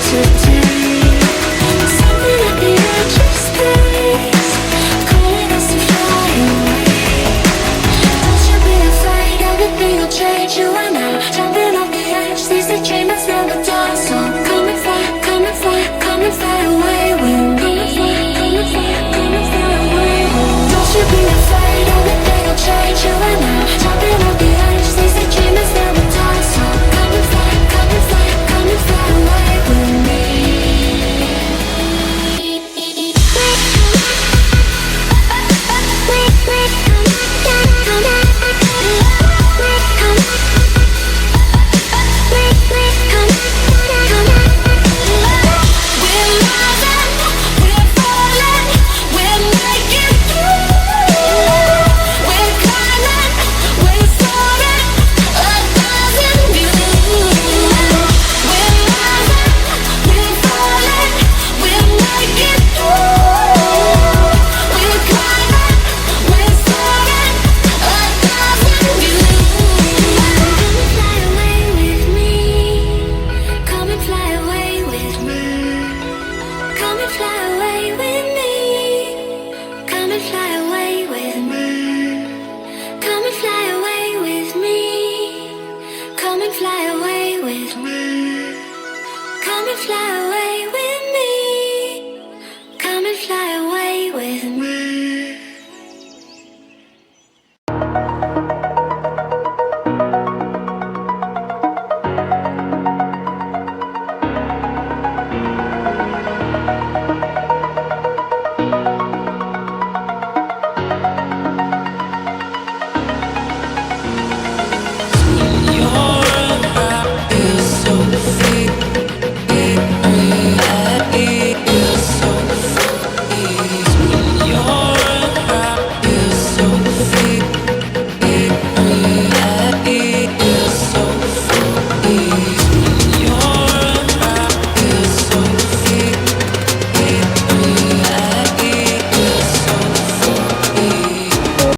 today. Something at the edge of space, calling us to fly away. Don't you be afraid, everything will change. You and I, jumping off the edge. These are dreams that's never done. So come and fly, come and fly, come and fly away with me. Come and fly, come and fly away with me. Don't you be afraid, everything will change. You and I, jumping off the edge. These are dreams that's never done. So come and fly, come and fly, come and fly away with me. Fly away.